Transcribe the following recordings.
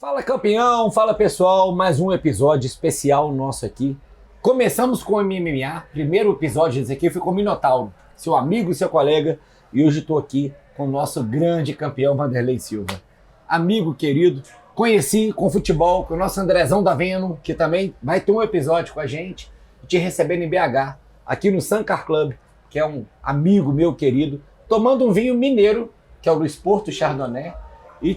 Fala campeão, fala pessoal, mais um episódio especial nosso aqui. Começamos com o MMA, primeiro episódio desse aqui foi com o Minotauro, seu amigo e seu colega, e hoje estou aqui com o nosso grande campeão Wanderlei Silva. Amigo querido, conheci com futebol, com o nosso Andrezão da Venom, que também vai ter um episódio com a gente, te recebendo em BH, aqui no Sancar Club, que é um amigo meu querido, tomando um vinho mineiro, que é o Luiz Porto Chardonnay, e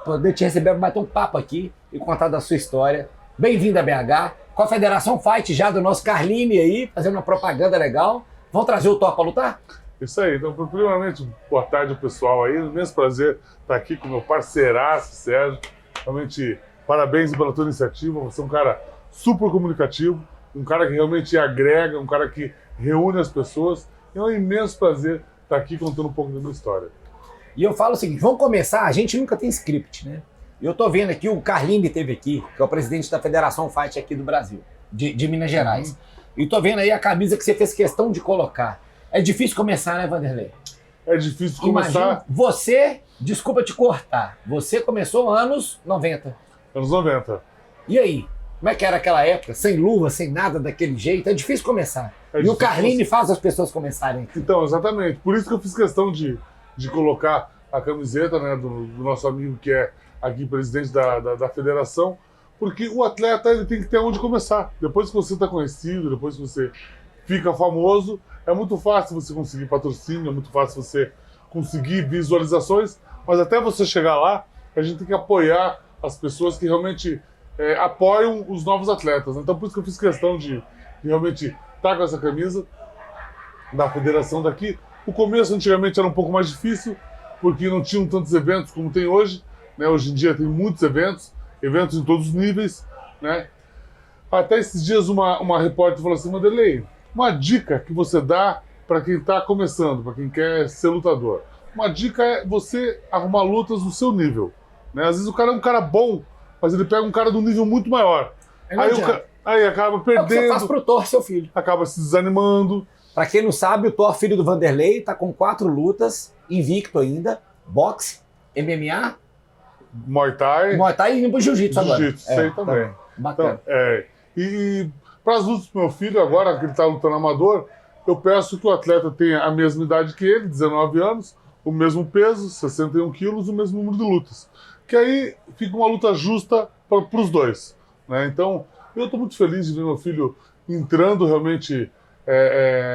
poder te receber, bater um papo aqui e contar da sua história. Bem-vindo a BH, com a Federação Fight já do nosso Carline aí, fazendo uma propaganda legal. Vão trazer o Thor para lutar? Isso aí, então primeiramente, boa tarde pessoal aí, imenso prazer estar aqui com meu parceiraço Sérgio, realmente parabéns pela tua iniciativa, você é um cara super comunicativo, um cara que realmente agrega, um cara que reúne as pessoas, e é um imenso prazer estar aqui contando um pouco da minha história. E eu falo o seguinte, vamos começar, a gente nunca tem script, né? E eu tô vendo aqui, o Carline esteve aqui, que é o presidente da Federação Fight aqui do Brasil, de Minas Gerais. E tô vendo aí a camisa que você fez questão de colocar. É difícil começar, né, Wanderlei? É difícil começar. Imagina, você, desculpa te cortar, você começou anos 90. Anos 90. E aí? Como é que era aquela época? Sem luva, sem nada daquele jeito? É difícil começar. E o Carline faz as pessoas começarem. Então, exatamente. Por isso que eu fiz questão de colocar a camiseta, né, do nosso amigo que é aqui presidente da federação, porque o atleta ele tem que ter onde começar. Depois que você está conhecido, depois que você fica famoso, é muito fácil você conseguir patrocínio, é muito fácil você conseguir visualizações, mas até você chegar lá, a gente tem que apoiar as pessoas que realmente apoiam os novos atletas. Então por isso que eu fiz questão de realmente estar com essa camisa da federação daqui. O começo antigamente era um pouco mais difícil, porque não tinham tantos eventos como tem hoje, né? Hoje em dia tem muitos eventos em todos os níveis, né? Até esses dias uma repórter falou assim, Wanderlei, uma dica que você dá para quem está começando, para quem quer ser lutador. Uma dica é você arrumar lutas no seu nível, né? Às vezes o cara é um cara bom, mas ele pega um cara de um nível muito maior. Aí acaba perdendo. É o que você faz pro Thor, seu filho. Acaba se desanimando. Pra quem não sabe, o Thor, filho do Wanderlei, tá com 4 lutas, invicto ainda, boxe, MMA, Muay Thai e Jiu-Jitsu agora. Jiu-Jitsu, sei também. Tá bacana. Então, e para as lutas do meu filho, agora que ele está lutando amador, eu peço que o atleta tenha a mesma idade que ele, 19 anos, o mesmo peso, 61 quilos, o mesmo número de lutas. Que aí fica uma luta justa para os dois, né? Então, eu estou muito feliz de ver meu filho entrando realmente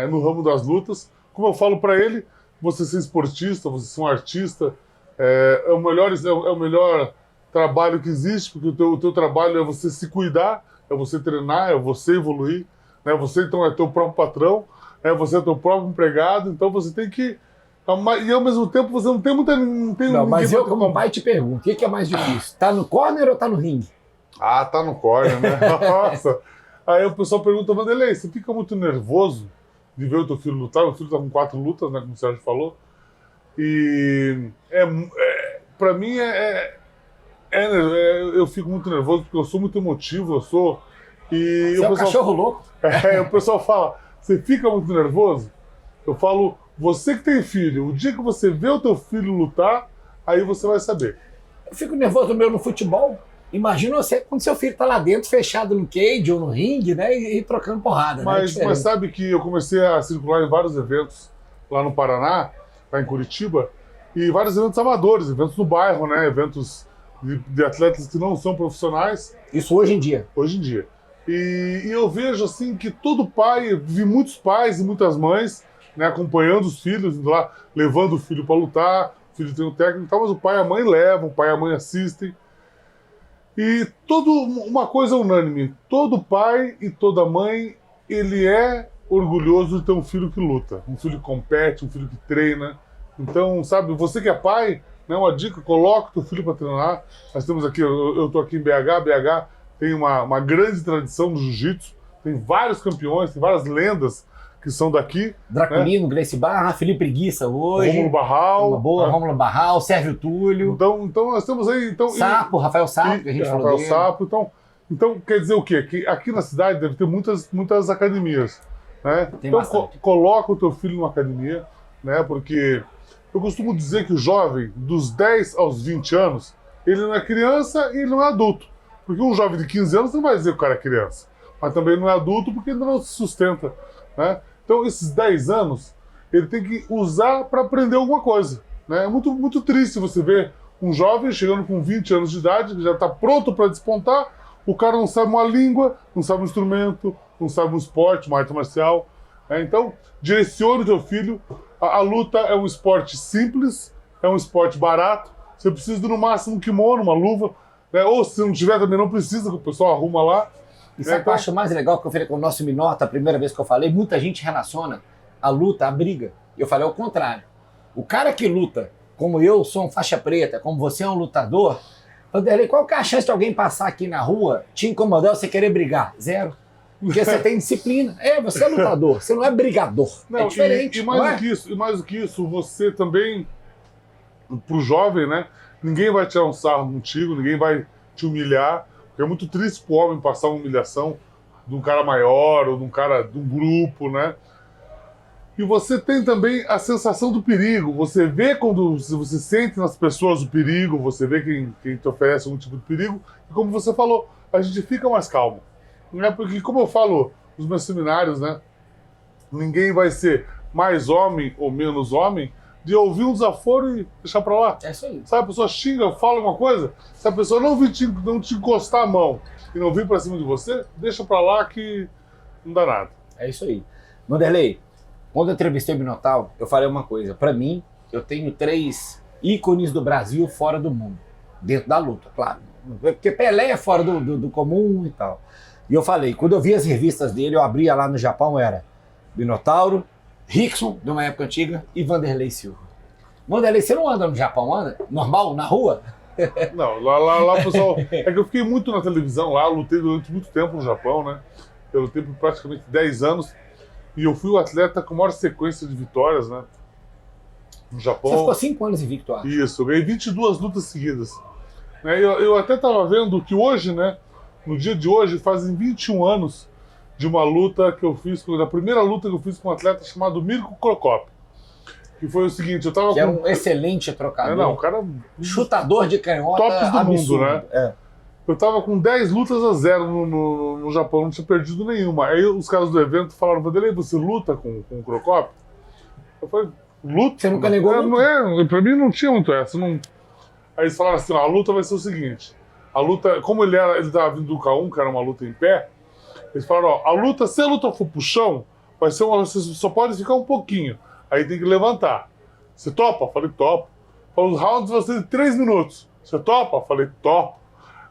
no ramo das lutas. Como eu falo para ele, você ser esportista, você ser um artista, é o melhor trabalho que existe, porque o teu trabalho é você se cuidar, é você treinar, é você evoluir, né? Você então é teu próprio patrão, você é teu próprio empregado, então você tem que... E ao mesmo tempo você não tem muita... Não, mas eu como pai te pergunto, o que é mais difícil? Tá no corner ou tá no ringue? Ah, tá no corner, né? Nossa! Aí o pessoal pergunta, Wanderlei, você fica muito nervoso de ver o teu filho lutar? O filho tá com 4 lutas, né, como o Sérgio falou. E pra mim eu fico muito nervoso porque eu sou muito emotivo, E você é um cachorro louco? O pessoal fala, você fica muito nervoso? Eu falo, você que tem filho, o dia que você vê o teu filho lutar, aí você vai saber. Eu fico nervoso no futebol. Imagina você quando seu filho tá lá dentro, fechado no cage ou no ringue, né, e trocando porrada. Mas sabe que eu comecei a circular em vários eventos lá no Paraná, lá em Curitiba, e vários eventos amadores, eventos no bairro, né, eventos de atletas que não são profissionais. Isso hoje em dia? Hoje em dia. E eu vejo assim que todo pai, vi muitos pais e muitas mães, né, acompanhando os filhos, indo lá, levando o filho para lutar, o filho tem um técnico e tal, mas o pai e a mãe levam, o pai e a mãe assistem. E uma coisa unânime, todo pai e toda mãe, ele é orgulhoso de ter um filho que luta, um filho que compete, um filho que treina. Então, sabe, você que é pai, né, uma dica, coloca o teu filho para treinar. Nós temos aqui, eu estou aqui em BH tem uma grande tradição no jiu-jitsu, tem vários campeões, tem várias lendas que são daqui. Draculino, né? Gleice Barra, Felipe Preguiça hoje. Rômulo Barral. Uma boa, né? Rômulo Barral, Sérgio Túlio. Então nós temos aí... Sapo, Rafael Sapo, que a gente falou Rafael dele. Sapo, então quer dizer o quê? Que aqui na cidade deve ter muitas academias, né? Então coloca o teu filho numa academia, né? Porque eu costumo dizer que o jovem, dos 10 aos 20 anos, ele não é criança e ele não é adulto. Porque um jovem de 15 anos não vai dizer que o cara é criança. Mas também não é adulto porque ele não se sustenta, né? Então, esses 10 anos, ele tem que usar para aprender alguma coisa, né? É muito, muito triste você ver um jovem chegando com 20 anos de idade, que já está pronto para despontar, o cara não sabe uma língua, não sabe um instrumento, não sabe um esporte, uma arte marcial. Né? Então, direcione o teu filho. A luta é um esporte simples, é um esporte barato. Você precisa de, no máximo, um kimono, uma luva. Né? Ou se não tiver, também não precisa, que o pessoal arruma lá. E sabe o que eu acho mais legal que eu falei com o nosso Minota, a primeira vez que eu falei, muita gente relaciona a luta à briga. Eu falei ao contrário. O cara que luta, como eu sou um faixa preta, como você é um lutador, Vanderlei, qual que é a chance de alguém passar aqui na rua, te incomodar, você querer brigar? Zero. Porque você tem disciplina. Você é lutador, você não é brigador. Não, é diferente. E mais do que isso, você também, pro jovem, né? Ninguém vai tirar um sarro contigo, ninguém vai te humilhar. Porque é muito triste pro homem passar uma humilhação de um cara maior ou de um grupo, né? E você tem também a sensação do perigo. Você vê quando você sente nas pessoas o perigo, você vê quem te oferece algum tipo de perigo. E como você falou, a gente fica mais calmo. Né? Porque, como eu falo nos meus seminários, né? Ninguém vai ser mais homem ou menos homem de ouvir um desaforo e deixar pra lá. É isso aí. Sabe, a pessoa xinga, fala uma coisa, se a pessoa não te encostar a mão e não vir pra cima de você, deixa pra lá que não dá nada. É isso aí. Vanderlei, quando eu entrevistei o Minotauro, eu falei uma coisa. Pra mim, eu tenho 3 ícones do Brasil fora do mundo. Dentro da luta, claro. Porque Pelé é fora do comum e tal. E eu falei, quando eu vi as revistas dele, eu abria lá no Japão, era Minotauro, Rickson, de uma época antiga, e Vanderlei Silva. Vanderlei, você não anda no Japão, anda? Normal, na rua? Não, lá pessoal, é que eu fiquei muito na televisão lá, lutei durante muito tempo no Japão, né? Eu lutei por praticamente 10 anos e eu fui o atleta com a maior sequência de vitórias, né? No Japão. Você ficou 5 anos invicto, acho. Isso, eu ganhei 22 lutas seguidas. Né? Eu até estava vendo que hoje, né? No dia de hoje, fazem 21 anos de uma luta que eu fiz, da primeira luta que eu fiz com um atleta chamado Mirko Crocop. Que foi o seguinte, eu tava que era um excelente trocador. Não, o cara... Chutador de canhota tops do absurdo. mundo, né? Eu tava com 10 lutas a 0 no Japão, não tinha perdido nenhuma. Aí os caras do evento falaram, Vanderlei, você luta com o Crocop? Eu falei, luta? Você nunca negou? Pra mim não tinha muito essa. Não... Aí eles falaram assim, ó, a luta vai ser o seguinte, a luta, como ele tava vindo do K1, que era uma luta em pé, eles falaram, ó, se a luta for pro chão, vai ser você só pode ficar um pouquinho. Aí tem que levantar. Você topa? Falei, topo. Falei, os rounds vão ser de 3 minutos. Você topa? Falei, topo.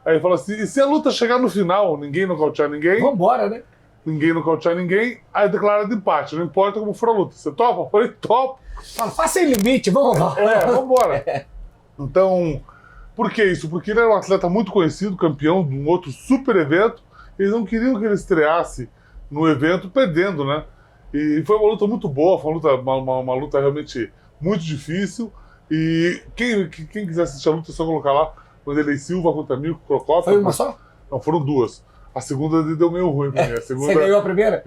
Aí fala assim, e se a luta chegar no final, ninguém nocautear ninguém? Vambora, né? Ninguém nocautear ninguém, aí declara de empate. Não importa como for a luta. Você topa? Falei, topo. Fala, faça sem limite, vamos lá. Vambora. Então, por que isso? Porque ele era um atleta muito conhecido, campeão de um outro super evento. Eles não queriam que ele estreasse no evento perdendo, né? E foi uma luta muito boa, foi uma luta realmente muito difícil. E quem quiser assistir a luta, é só colocar lá Vanderlei Silva contra Mirko Crocop. Foi uma só? Não, foram 2. A segunda deu meio ruim pra mim. A segunda... Você ganhou a primeira?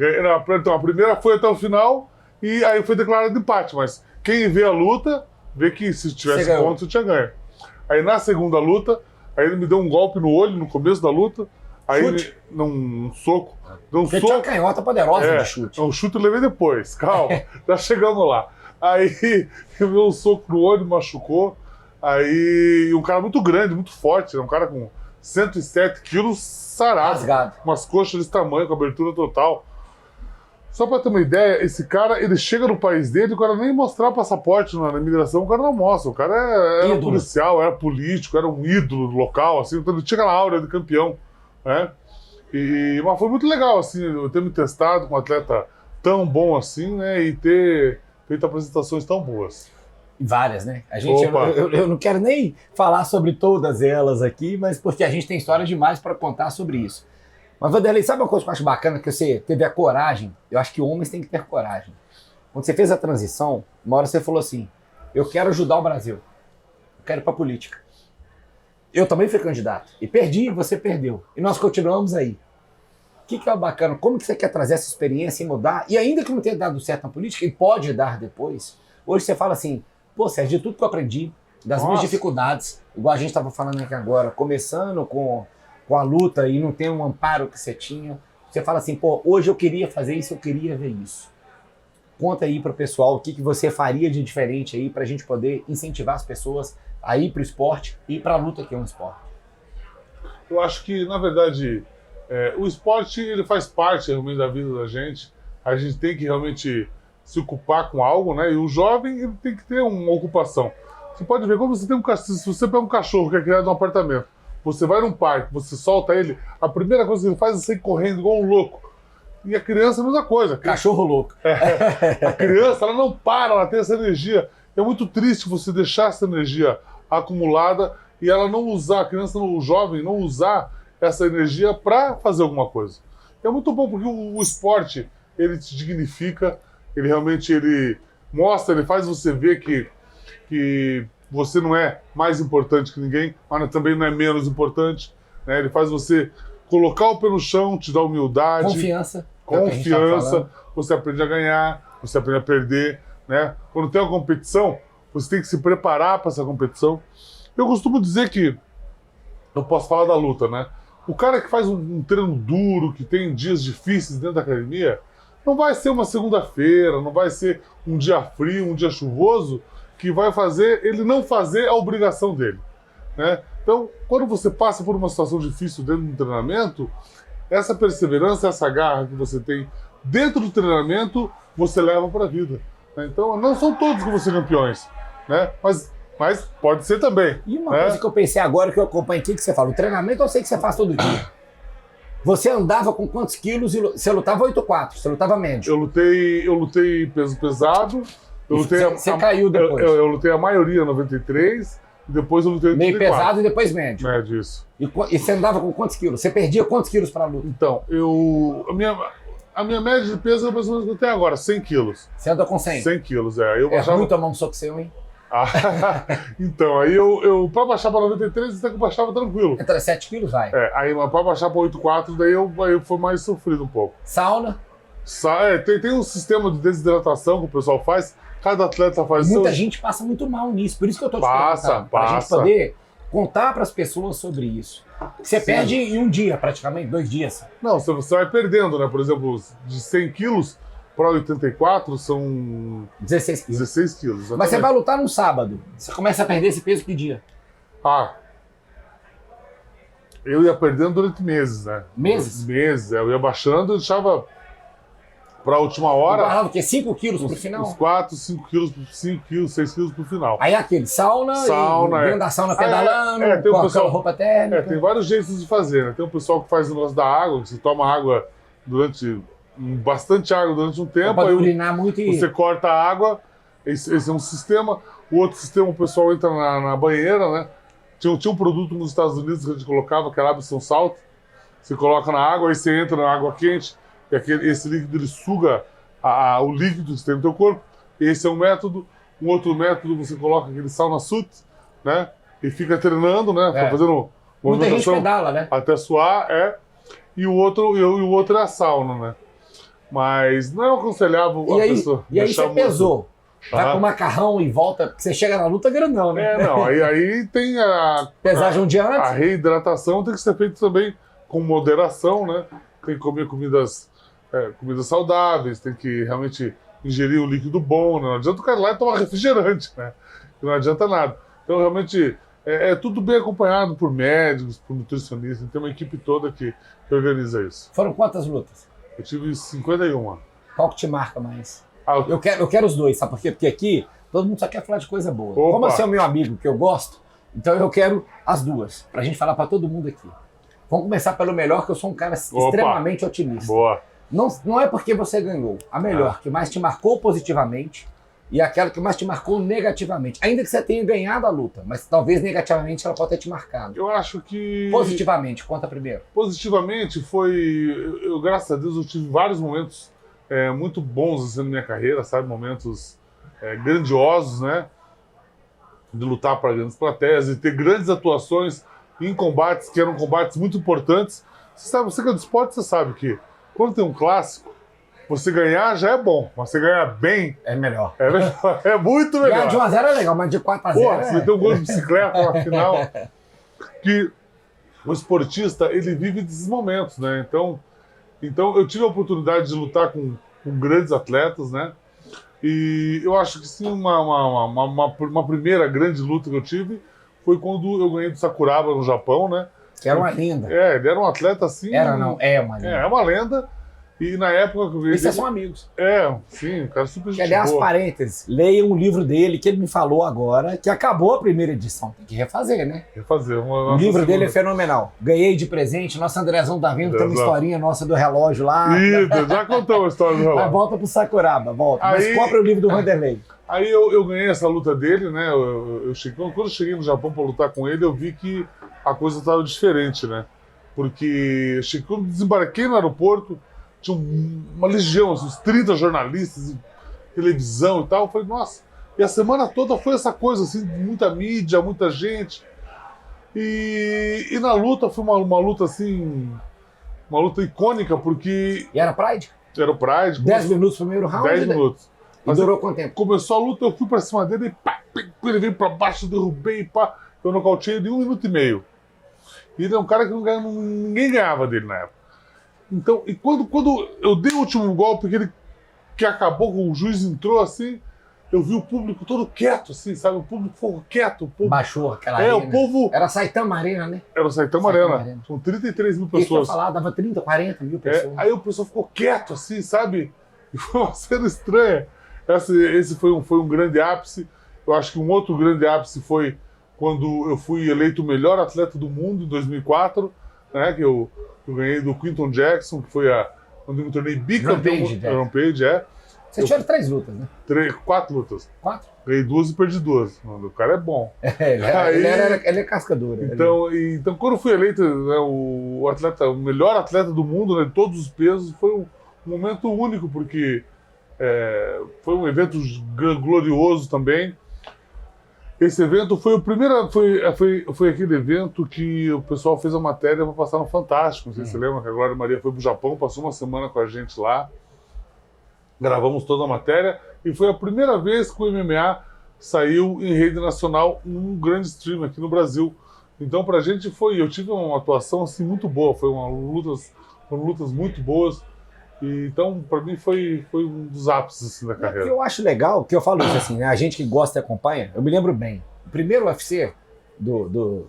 Então, a primeira foi até o final e aí foi declarado empate. Mas quem vê a luta, vê que se tivesse ponto, eu tinha ganho. Aí na segunda luta, aí ele me deu um golpe no olho no começo da luta. Aí um soco. Deu um Porque soco. tinha uma canhota poderosa de chute. O chute eu levei depois, calma, já chegamos lá. Aí eu vi um soco no olho, machucou. Aí um cara muito grande, muito forte, um cara com 107 quilos, sarado. Rasgado. Umas coxas desse tamanho, com abertura total. Só pra ter uma ideia, esse cara, ele chega no país dele, o cara nem mostrar passaporte na imigração, o cara não mostra. O cara era policial, era político, era um ídolo local, assim, então ele tinha aquela aura de campeão, né? Mas foi muito legal, assim, eu ter me testado com um atleta tão bom assim, né? E ter feito apresentações tão boas. Várias, né? A gente, eu não quero nem falar sobre todas elas aqui, mas porque a gente tem história demais para contar sobre isso. Mas, Vanderlei, sabe uma coisa que eu acho bacana? Que você teve a coragem. Eu acho que homens têm que ter coragem. Quando você fez a transição, uma hora você falou assim, eu quero ajudar o Brasil. Eu quero ir pra política. Eu também fui candidato. E perdi, você perdeu. E nós continuamos aí. O que é bacana? Como que você quer trazer essa experiência e mudar? E ainda que não tenha dado certo na política, e pode dar depois, hoje você fala assim, pô, Sérgio, de tudo que eu aprendi, das minhas dificuldades, igual a gente estava falando aqui agora, começando com a luta e não tem um amparo que você tinha. Você fala assim, pô, hoje eu queria fazer isso, eu queria ver isso. Conta aí para o pessoal o que você faria de diferente aí para a gente poder incentivar as pessoas a ir para o esporte e para a luta, que é um esporte. Eu acho que, na verdade, o esporte ele faz parte realmente da vida da gente. A gente tem que realmente se ocupar com algo, né? E o jovem ele tem que ter uma ocupação. Você pode ver, quando você tem se você pega um cachorro que é criado num apartamento, você vai num parque, você solta ele, a primeira coisa que ele faz é sair correndo igual um louco. E a criança é a mesma coisa. Cachorro louco. A criança, ela não para, ela tem essa energia. É muito triste você deixar essa energia acumulada e ela não usar, a criança, o jovem, não usar essa energia para fazer alguma coisa. É muito bom porque o esporte, ele te dignifica, ele realmente ele mostra, ele faz você ver que você não é mais importante que ninguém, mas também não é menos importante, né? Ele faz você colocar o pé no chão, te dá humildade. Confiança. Confiança, você aprende a ganhar, você aprende a perder, né? Quando tem uma competição, você tem que se preparar para essa competição. Eu costumo dizer que, eu posso falar da luta, né? O cara que faz um treino duro, que tem dias difíceis dentro da academia, não vai ser uma segunda-feira, não vai ser um dia frio, um dia chuvoso, que vai fazer ele não fazer a obrigação dele, né? Então, quando você passa por uma situação difícil dentro do treinamento, essa perseverança, essa garra que você tem dentro do treinamento, você leva para a vida, né? Então, não são todos que vão ser campeões, né? Mas pode ser também. E uma coisa que eu pensei agora, que eu acompanho aqui, que você fala, o treinamento eu sei que você faz todo dia. Você andava com quantos quilos? E você lutava 8-4, você lutava médio. Eu lutei peso pesado. Você caiu depois. Eu lutei a maioria 93, e depois eu lutei 84. Meio pesado e depois médio. Médio, isso. E você andava com quantos quilos? Você perdia quantos quilos para a luta? Então, a minha média de peso é mais ou menos que eu tenho agora, 100 quilos. Você anda com 100? 100 quilos, Eu baixava... ruim tomar um soco seu, hein? Então, aí eu pra baixar pra 93, até que eu baixava tranquilo. Entra 7 quilos, vai. Aí pra baixar pra 84, daí eu foi mais sofrido um pouco. Sauna? Tem um sistema de desidratação que o pessoal faz, cada atleta faz isso. Muita gente passa muito mal nisso, por isso que eu tô te perguntando. Pra gente Passa. poder contar pras pessoas sobre isso. Você perde em um dia, praticamente, 2 dias. Não, você vai perdendo, né? Por exemplo, de 100 quilos para 84 são 16 quilos. 16 quilos. Exatamente. Mas você vai lutar num sábado. Você começa a perder esse peso que dia? Eu ia perdendo durante meses, né? Meses? Meses, eu ia baixando e deixava para a última hora. Guardava o quê? 5 quilos pro final? Uns 4, 5 quilos, 5 quilos, 6 quilos pro final. Aí é aquele, sauna e dentro da sauna pedalando, tem com pessoal, roupa térmica. Tem vários jeitos de fazer, né? Tem o pessoal que faz o negócio da água, que você toma água bastante água durante um tempo. Pode urinar muito e... Você corta a água, esse é um sistema. O outro sistema, o pessoal entra na banheira, né? Tinha um produto nos Estados Unidos que a gente colocava, que era Epsom Salt. Você coloca na água, aí você entra na água quente, e esse líquido ele suga o líquido que tem no teu corpo. Esse é um método. Um outro método, você coloca aquele sauna suit, né? E fica treinando, né? Fazendo muita gente pedala, né? Até suar, E o outro é a sauna, né? Mas não é aconselhável a pessoa. E aí você pesou. Vai pro macarrão e volta, porque você chega na luta grandão, né? Aí tem pesagem um dia antes. A reidratação tem que ser feita também com moderação, né? Tem que comer comidas saudáveis, tem que realmente ingerir um líquido bom, né? Não adianta o cara ir lá e tomar refrigerante, né? Não adianta nada. Então, realmente, é tudo bem acompanhado por médicos, por nutricionistas, tem uma equipe toda que organiza isso. Foram quantas lutas? Eu tive 51. Qual que te marca mais? Eu quero os dois, sabe por quê? Porque aqui todo mundo só quer falar de coisa boa. Opa. Como você é o meu amigo, que eu gosto, então eu quero as duas, pra gente falar pra todo mundo aqui. Vamos começar pelo melhor, que eu sou um cara extremamente otimista. Boa. Não é porque você ganhou. A melhor, que mais te marcou positivamente, e aquela que mais te marcou negativamente. Ainda que você tenha ganhado a luta, mas talvez negativamente ela pode ter te marcado. Eu acho que... Positivamente, conta primeiro. Positivamente foi... graças a Deus, eu tive vários momentos muito bons assim, na minha carreira, sabe? Momentos grandiosos, né? De lutar para grandes plateias e ter grandes atuações em combates que eram combates muito importantes. Você que é do esporte, você sabe que quando tem um clássico, você ganhar já é bom, mas você ganhar bem É melhor. é melhor, é muito Ganhar de melhor. 1-0 é legal, mas de 4-0 Pô, é... você tem um gol de bicicleta na final, que o esportista, ele vive desses momentos, né? Então eu tive a oportunidade de lutar com grandes atletas, né? E eu acho que sim, uma primeira grande luta que eu tive foi quando eu ganhei do Sakuraba no Japão, né? Que era uma linda. Ele era um atleta assim... Era não, é uma linda. É uma lenda. E na época que eu ganhei... E vocês são amigos. Sim, o cara super Que, gente aliás, boa. parênteses, leiam um livro dele que ele me falou agora, que acabou a primeira edição. Tem que refazer, né? Quer fazer O livro dele é fenomenal. Ganhei de presente. Nosso Andrezão tá vendo, tem uma Exato. historinha nossa do relógio lá. Isso, já contou a história do Mas relógio. volta pro Sakuraba, volta. Aí- Mas compra o livro do Vanderlei. Aí eu ganhei essa luta dele, né? Quando eu cheguei no Japão para lutar com ele, eu vi que a coisa estava diferente, né? Porque quando desembarquei no aeroporto, tinha uma legião, assim, uns 30 jornalistas, televisão e tal. Eu falei, nossa. E a semana toda foi essa coisa, assim, muita mídia, muita gente. E na luta foi uma luta, assim, uma luta icônica, porque E era Pride? era o Pride. 10 minutos no primeiro round. 10 né? minutos. E durou quanto tempo? Começou a luta, eu fui pra cima dele e pá, ele veio pra baixo, derrubei, pá. Eu nocauteei ele em 1 minuto e meio. E ele é um cara que ninguém ganhava dele na época. Então, e quando eu dei o último golpe, que acabou, o juiz entrou assim, eu vi o público todo quieto, assim, sabe? O público ficou quieto. O povo, Baixou aquela arena. o povo... Era Saitama Arena, né? Era o Saitama Saitama Arena. Arena. São 33 mil Isso que eu pessoas. falar, dava 30, 40 mil pessoas. Aí o pessoal ficou quieto, assim, sabe? E foi uma cena estranha. Esse foi um grande ápice. Eu acho que um outro grande ápice foi quando eu fui eleito o melhor atleta do mundo em 2004, né? Que eu ganhei do Quinton Jackson, que foi quando eu me tornei bicampeão. Rampage, Vocês tiveram 3 lutas, né? 4 lutas. 4? Ganhei 2 e perdi 2. O cara é bom. Ele é cascador. Então, quando eu fui eleito, né, o melhor atleta do mundo, né, de todos os pesos, foi um momento único, porque foi um evento glorioso também. Esse evento foi o primeiro, foi aquele evento que o pessoal fez a matéria para passar no Fantástico. Não sei se você lembra que a Glória Maria foi para o Japão, passou uma semana com a gente lá. Gravamos toda a matéria e foi a primeira vez que o MMA saiu em rede nacional num grande stream aqui no Brasil. Então, pra gente eu tive uma atuação assim muito boa, foram lutas muito boas. Então, pra mim foi um dos ápices assim, da O carreira. que eu acho legal, que eu falo isso assim, né? A gente que gosta e acompanha, eu me lembro bem. O primeiro UFC do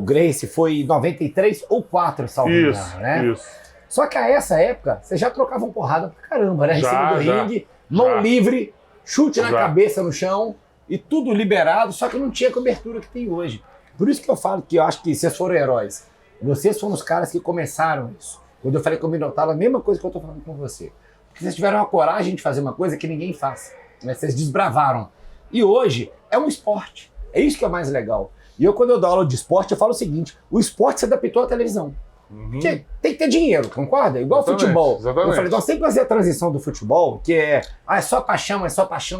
Gracie foi em 93 ou 4, salvo engano, né? Isso. Só que a essa época, vocês já trocavam porrada pra caramba, né? Em cima do ringue, mão livre, chute na cabeça no chão e tudo liberado, só que não tinha cobertura que tem hoje. Por isso que eu falo que eu acho que vocês foram heróis. Vocês foram os caras que começaram isso. Quando eu falei com o Minotauro, a mesma coisa que eu tô falando com você. Porque vocês tiveram a coragem de fazer uma coisa que ninguém faz. Né? Vocês desbravaram. E hoje é um esporte. É isso que é mais legal. E quando eu dou aula de esporte, eu falo o seguinte: o esporte se adaptou à televisão. Porque tem que ter dinheiro, concorda? Igual futebol. Exatamente. Eu falei, nós temos que fazer a transição do futebol, que é só paixão,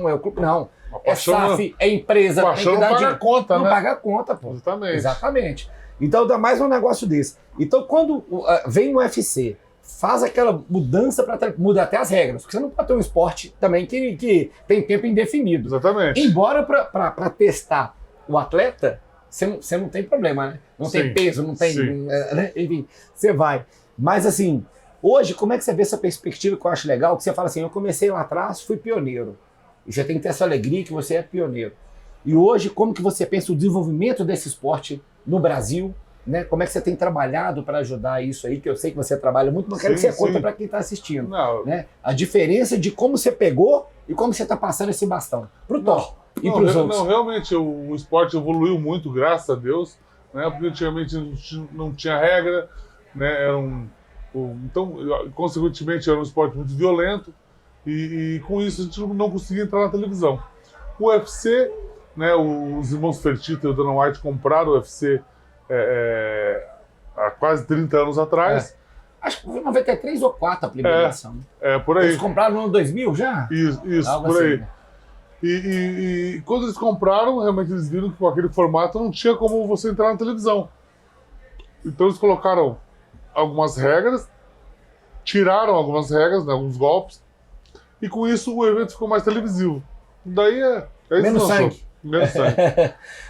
é o clube. Não. É SAF, é empresa. Paixão tem que dar não paga dinheiro. conta, não né? paga conta, pô. Exatamente. Então dá mais um negócio desse. Então quando vem o UFC, faz aquela mudança para mudar até as regras. Porque você não pode ter um esporte também que tem tempo indefinido. Exatamente. Embora para testar o atleta, você não tem problema, né? Não tem peso, não tem... né? Enfim, você vai. Mas assim, hoje, como é que você vê essa perspectiva que eu acho legal? Que você fala assim, eu comecei lá atrás, fui pioneiro. E você tem que ter essa alegria que você é pioneiro. E hoje, como que você pensa o desenvolvimento desse esporte no Brasil? Né? Como é que você tem trabalhado para ajudar isso aí? Que eu sei que você trabalha muito, mas quero que você conta para quem está assistindo. Né? A diferença de como você pegou e como você está passando esse bastão. Para o Thor e para os outros. Não, realmente o esporte evoluiu muito, graças a Deus. Né? Porque antigamente não tinha regra. Né? Então, consequentemente, era um esporte muito violento. E com isso a gente não conseguia entrar na televisão. O UFC, né, os irmãos Fertitta e o Dana White compraram o UFC há quase 30 anos atrás. Acho que foi 93 ou 4 a primeira edição. Por aí. Eles compraram no ano 2000 já? Isso, algo por assim, aí. né? E quando eles compraram, realmente eles viram que com aquele formato não tinha como você entrar na televisão. Então eles colocaram algumas regras tiraram algumas regras, né, alguns golpes, e com isso o evento ficou mais televisivo. Daí é Menos sangue. Menos sangue.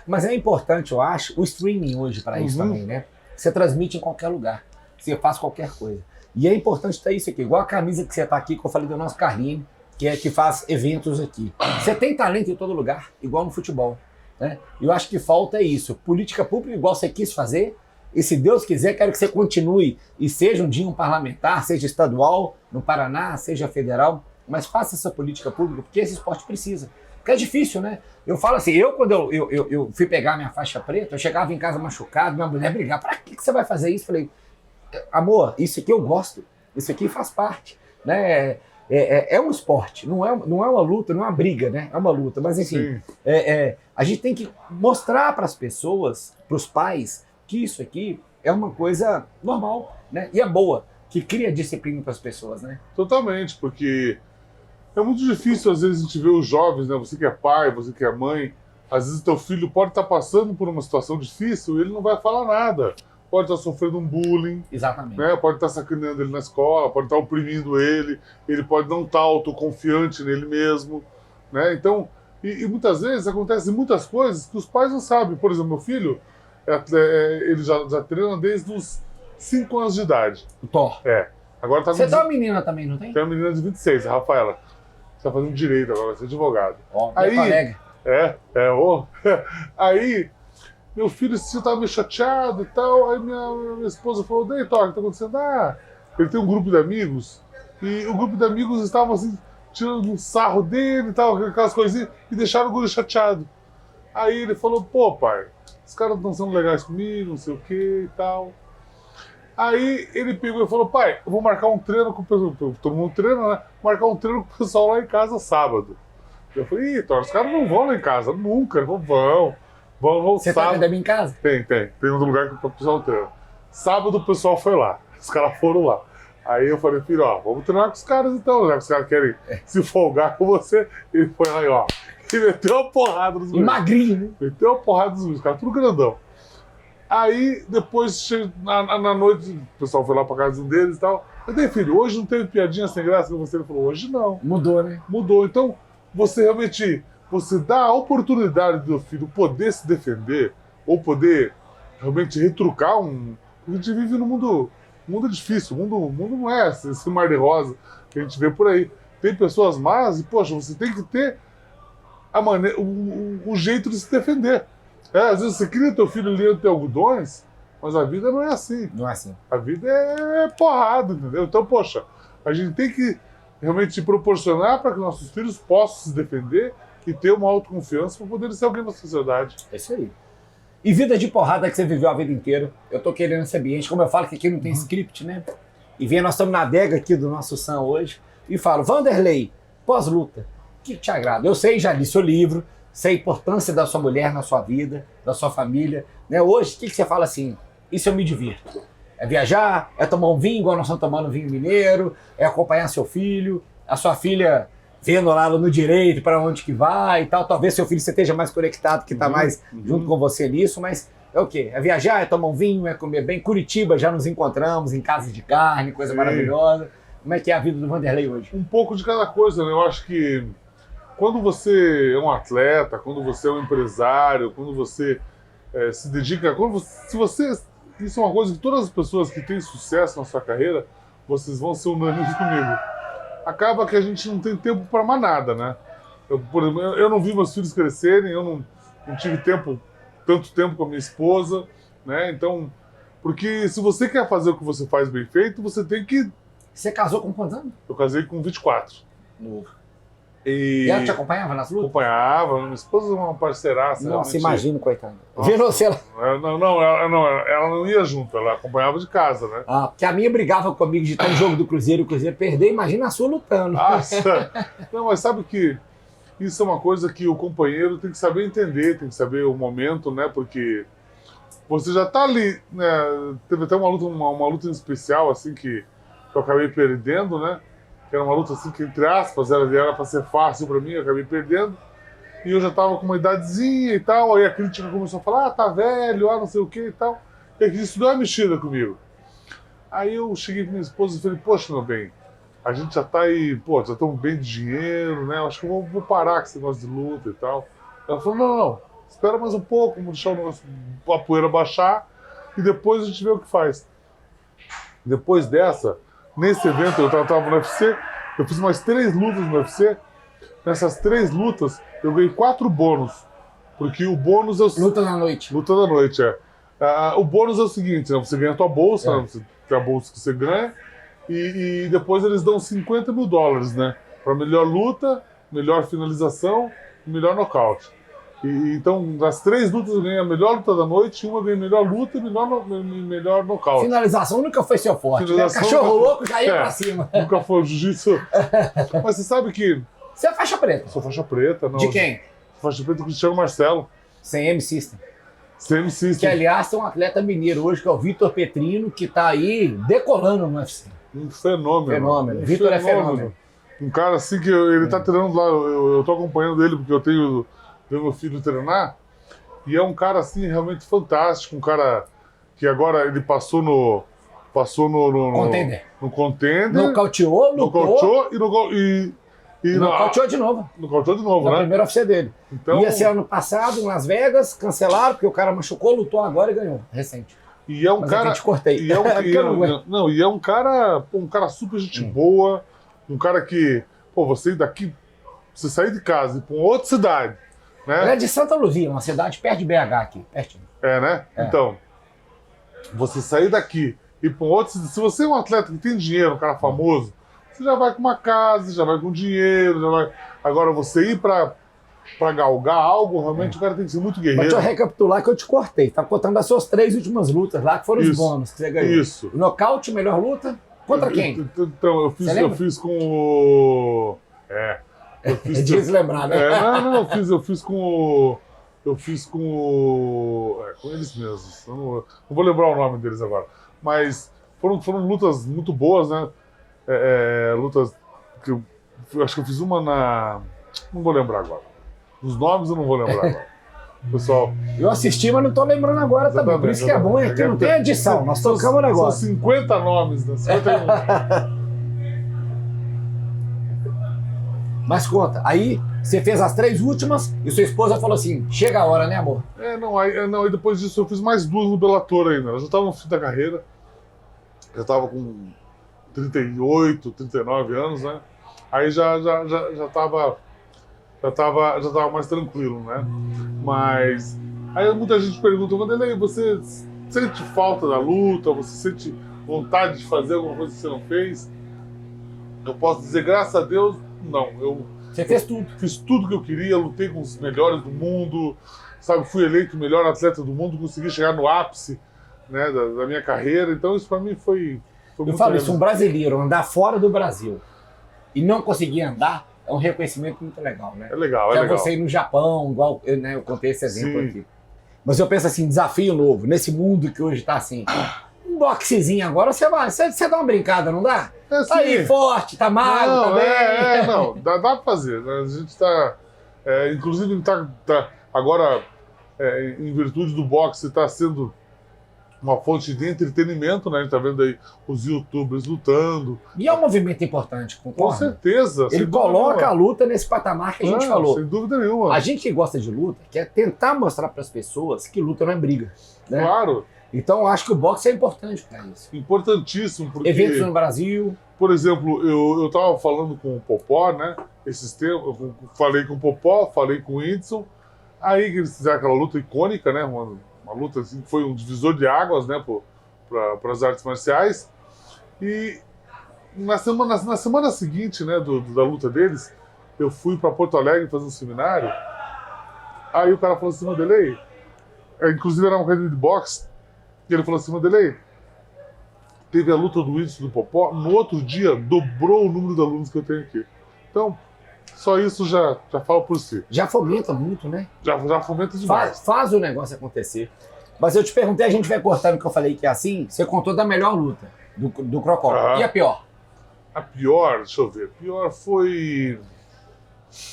Mas é importante, eu acho, o streaming hoje para isso também, né? Você transmite em qualquer lugar, você faz qualquer coisa. E é importante ter isso aqui, igual a camisa que você está aqui, que eu falei do nosso Carlinho, que faz eventos aqui. Você tem talento em todo lugar, igual no futebol, né? Eu acho que falta isso, política pública igual você quis fazer, e se Deus quiser, quero que você continue e seja um dia um parlamentar, seja estadual, no Paraná, seja federal, mas faça essa política pública, porque esse esporte precisa. Porque é difícil, né? Eu falo assim, quando eu fui pegar minha faixa preta, eu chegava em casa machucado, minha mulher brigava, pra que você vai fazer isso? Eu falei, amor, isso aqui eu gosto, isso aqui faz parte, né? É um esporte, não é uma luta, não é uma briga, né? É uma luta, mas enfim, a gente tem que mostrar para as pessoas, para os pais, que isso aqui é uma coisa normal, né? E é boa, que cria disciplina para as pessoas, né? Totalmente, porque é muito difícil às vezes a gente ver os jovens, né? Você que é pai, você que é mãe, às vezes teu filho pode estar passando por uma situação difícil e ele não vai falar nada. Pode estar sofrendo um bullying, exatamente, né? Pode estar sacaneando ele na escola, pode estar oprimindo ele pode não estar autoconfiante nele mesmo, né? Então, e muitas vezes acontecem muitas coisas que os pais não sabem. Por exemplo, meu filho, ele já treina desde os 5 anos de idade. o Thor. Agora tá com Você tem uma menina também, não tem? Tem uma menina de 26, a Rafaela. Está fazendo direito agora, vai ser advogado. Ó, minha colega. Aí, meu filho estava meio chateado e tal, aí minha esposa falou, Thor, o que está acontecendo? Ele tem um grupo de amigos, e o grupo de amigos estava assim, tirando um sarro dele e tal, aquelas coisinhas, e deixaram o guri chateado. Aí ele falou, pô pai, os caras não estão sendo legais comigo, não sei o que e tal. Aí ele pegou e falou, pai, eu vou marcar um treino com o pessoal, todo mundo treina, né? Marcar um treino com o pessoal lá em casa sábado. Eu falei, Thor, os caras não vão lá em casa, nunca. Ele falou, vão Você sábado. tá academia em casa? Tem um lugar que o pessoal treina. Sábado o pessoal foi lá, os caras foram lá. Aí eu falei, filho, vamos treinar com os caras então, já que os caras querem se folgar com você. Ele foi aí, e meteu uma porrada nos E magrinho, né? Meteu uma porrada nos meus caras, tudo grandão. Aí, depois, na noite, o pessoal foi lá pra casa deles e tal. Eu falei, filho, hoje não teve piadinha sem graça com você? Ele falou, hoje não. Mudou, né? Mudou. Então, você realmente, você dá a oportunidade do filho poder se defender, ou poder realmente retrucar Porque a gente vive num mundo difícil, o mundo não é esse mar de rosa que a gente vê por aí. Tem pessoas más e, poxa, você tem que ter o jeito de se defender. Às vezes você cria teu filho lendo teu algodões, mas a vida não é assim. Não é assim. A vida é porrada, entendeu? Então, poxa, a gente tem que realmente proporcionar para que nossos filhos possam se defender e ter uma autoconfiança para poderem ser alguém na sociedade. É isso aí. E vida de porrada que você viveu a vida inteira. Eu tô querendo esse ambiente, como eu falo que aqui não tem script, né? E nós estamos na adega aqui do nosso Sam hoje, e falo, Vanderlei, pós-luta, o que te agrada? Eu sei, já li seu livro, sei a importância da sua mulher na sua vida, da sua família, né? Hoje, o que você fala assim, isso eu me divirto? É viajar, é tomar um vinho, igual nós estamos tomando vinho mineiro, é acompanhar seu filho, a sua filha vendo lá no direito para onde que vai e tal, talvez seu filho você esteja mais conectado, que está mais junto com você nisso, mas é o quê? É viajar, é tomar um vinho, é comer bem. Curitiba, já nos encontramos em casas de carne, coisa maravilhosa. Como é que é a vida do Vanderlei hoje? Um pouco de cada coisa, né? Eu acho que quando você é um atleta, quando você é um empresário, quando você se dedica... Isso é uma coisa que todas as pessoas que têm sucesso na sua carreira, vocês vão ser unânimes comigo. Acaba que a gente não tem tempo para mais nada, né? Por exemplo, eu não vi meus filhos crescerem, eu não tive tanto tempo com a minha esposa, né? Então, porque se você quer fazer o que você faz bem feito, você tem que... Você casou com quantos anos? Eu casei com 24. Novo. E ela te acompanhava nas lutas? Acompanhava, minha esposa é uma parceiraça. Nossa, imagino, coitada. Vendo você ela... Ela não ia junto, ela acompanhava de casa, né? Porque a minha brigava comigo de estar no jogo do Cruzeiro e o Cruzeiro perder, imagina a sua lutando. Não, mas sabe que isso é uma coisa que o companheiro tem que saber entender, tem que saber o momento, né? Porque você já tá ali, né? Teve até uma luta em especial, assim, que eu acabei perdendo, né? Que era uma luta assim que, entre aspas, era para ser fácil para mim, eu acabei perdendo. E eu já tava com uma idadezinha e tal, aí a crítica começou a falar, tá velho, não sei o que e tal. E isso deu uma mexida comigo. Aí eu cheguei com minha esposa e falei, poxa, meu bem, a gente já tá aí, pô, já estamos bem de dinheiro, né? Eu acho que eu vou parar com esse negócio de luta e tal. Ela falou, não, espera mais um pouco, vamos deixar o negócio, a poeira baixar e depois a gente vê o que faz. Depois dessa, nesse evento, eu tava no UFC, eu fiz mais 3 lutas no UFC. Nessas 3 lutas, eu ganhei 4 bônus. Porque o bônus é o... Luta da noite. Luta da noite, é. O bônus é o seguinte, né? Você ganha a tua bolsa, né? Você tem a bolsa que você ganha, e depois eles dão $50 mil, né? Para melhor luta, melhor finalização e melhor nocaute. Então, nas 3 lutas eu ganhei a melhor luta da noite, uma eu ganhei melhor luta e melhor nocaute. Finalização nunca foi seu forte, né? Cachorro louco já ia pra cima. Nunca foi o jiu-jitsu. Mas você sabe que... Você é faixa preta. Sou faixa preta, não. De quem? Faixa preta do Cristiano Marcelo. CM System. CM System. Que, aliás, tem um atleta mineiro hoje, que é o Vitor Petrino, que tá aí decolando no UFC. Um fenômeno. Fenômeno. Vitor é fenômeno. Um cara assim que ele tá treinando lá, eu tô acompanhando ele porque eu tenho meu filho treinar, e é um cara assim realmente fantástico, um cara que agora ele passou no Contender. No Contender. Nocauteou, lutou. Nocauteou e nocauteou de novo. Nocauteou de novo, Na né? primeira UFC dele. Então, ia ser ano passado em Las Vegas, cancelaram, porque o cara machucou, lutou agora e ganhou, recente. E é um Mas cara. eu te cortei. E é um cara super gente boa, um cara que, pô, você sair de casa e ir pra uma outra cidade, né? Ele é de Santa Luzia, uma cidade perto de BH aqui, pertinho. É, né? É. Então, você sair daqui e ir pra um outro cidade, se você é um atleta que tem dinheiro, um cara famoso, você já vai com uma casa, já vai com dinheiro, já vai. Agora, você ir pra galgar algo, realmente o cara tem que ser muito guerreiro. Mas deixa eu recapitular que eu te cortei. Tá contando das suas 3 últimas lutas lá, que foram os bônus que você ganhou. Isso. Nocaute, melhor luta. Contra quem? Então, eu fiz com o... Eu fiz... É difícil lembrar, né? Eu fiz com o... com eles mesmos. Eu não vou lembrar o nome deles agora. Mas foram lutas muito boas, né? Lutas que eu acho que eu fiz uma na... Não vou lembrar agora. Os nomes eu não vou lembrar agora. Pessoal... Eu assisti, mas não tô lembrando agora também. Por isso que é bom, é que não tem edição. Nós tocamos o negócio. São 50 nomes, né? 51. Mas conta, aí você fez as 3 últimas e sua esposa falou assim, chega a hora, né, amor? Aí depois disso eu fiz mais 2 no Bellator ainda. Eu já estava no fim da carreira, já estava com 38, 39 anos, né? Aí já estava mais tranquilo, né? Mas aí muita gente pergunta, Wanderlei, você sente falta da luta? Você sente vontade de fazer alguma coisa que você não fez? Eu posso dizer, graças a Deus, não. Você fez tudo. Fiz tudo que eu queria, lutei com os melhores do mundo, sabe? Fui eleito o melhor atleta do mundo, consegui chegar no ápice, né, da minha carreira. Então isso para mim foi muito... Eu falo isso, um brasileiro andar fora do Brasil e não conseguir andar é um reconhecimento muito legal, né? É legal, que é legal. Você ir no Japão, igual eu contei esse exemplo Sim. aqui. Mas eu penso assim, desafio novo, nesse mundo que hoje tá assim... Um boxezinho agora, você dá uma brincada, não dá? Tá aí, forte, tá magro, tá bem. Não, dá pra fazer. A gente tá... inclusive, tá agora, em virtude do boxe, tá sendo uma fonte de entretenimento, né? A gente tá vendo aí os youtubers lutando. E é um movimento importante, concorda? Com certeza. Ele coloca a luta nesse patamar que a gente falou. Sem dúvida nenhuma. A gente que gosta de luta quer tentar mostrar para as pessoas que luta não é briga, né? Claro. Então eu acho que o boxe é importante para isso. Importantíssimo, porque... Eventos no Brasil. Por exemplo, eu tava falando com o Popó, né? Esses tempos, eu falei com o Popó, falei com o Whindersson. Aí eles fizeram aquela luta icônica, né? Uma luta assim, que foi um divisor de águas, né? Para as artes marciais. E na semana seguinte, né? Da luta deles, eu fui para Porto Alegre fazer um seminário. Aí o cara falou assim, Wanderlei, inclusive era uma academia de boxe, e ele falou assim, Wanderlei, teve a luta do Whindersson do Popó, no outro dia dobrou o número de alunos que eu tenho aqui. Então, só isso já fala por si. Já fomenta muito, né? Já fomenta demais. Faz o negócio acontecer. Mas eu te perguntei, a gente vai cortar no que eu falei que é assim, você contou da melhor luta, do Crocó. E a pior? A pior, deixa eu ver, a pior foi...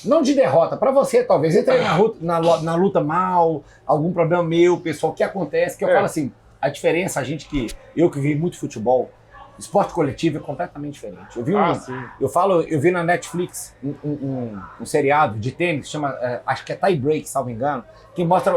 Não de derrota, pra você talvez. Entrei na luta mal, algum problema meu, pessoal, o que acontece? Que eu falo assim, a diferença, eu que vi muito futebol, Esporte coletivo é completamente diferente. Sim. Eu vi na Netflix um seriado de tênis, chama, acho que é Tie Break, salvo engano, que mostra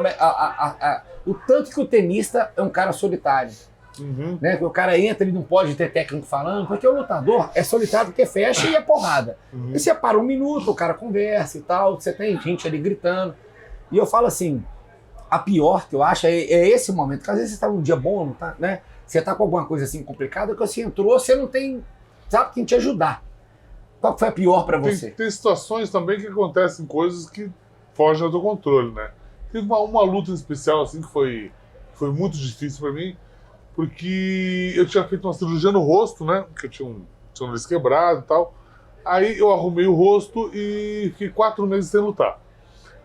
o tanto que o tenista é um cara solitário. Uhum. Né? O cara entra, ele não pode ter técnico falando, porque o lutador é solitário porque fecha e é porrada. Uhum. E você para um minuto, o cara conversa e tal, você tem gente ali gritando. E eu falo assim, a pior que eu acho é esse momento, que às vezes você tá num dia bom, não tá, né? Você tá com alguma coisa assim complicada, que você entrou, você não tem, sabe, quem te ajudar. Qual que foi a pior pra você? Tem situações também que acontecem coisas que fogem do teu controle, né? Teve uma luta em especial, assim, que foi muito difícil pra mim, porque eu tinha feito uma cirurgia no rosto, né? Que eu tinha um nariz quebrado e tal. Aí eu arrumei o rosto e fiquei 4 meses sem lutar.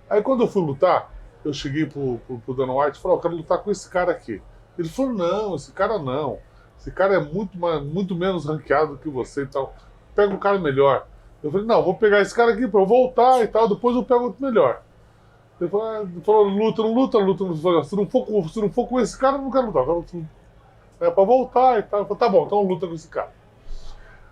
Aí quando eu fui lutar, eu cheguei pro Dana White e falei, eu quero lutar com esse cara aqui. Ele falou, não, esse cara não. Esse cara é muito menos ranqueado que você e tal. Pega um cara melhor. Eu falei, não, vou pegar esse cara aqui pra eu voltar e tal, depois eu pego outro melhor. Ele falou, luta. Se não for com esse cara, eu não quero lutar. É pra voltar e tal. Eu falei, tá bom, então luta com esse cara.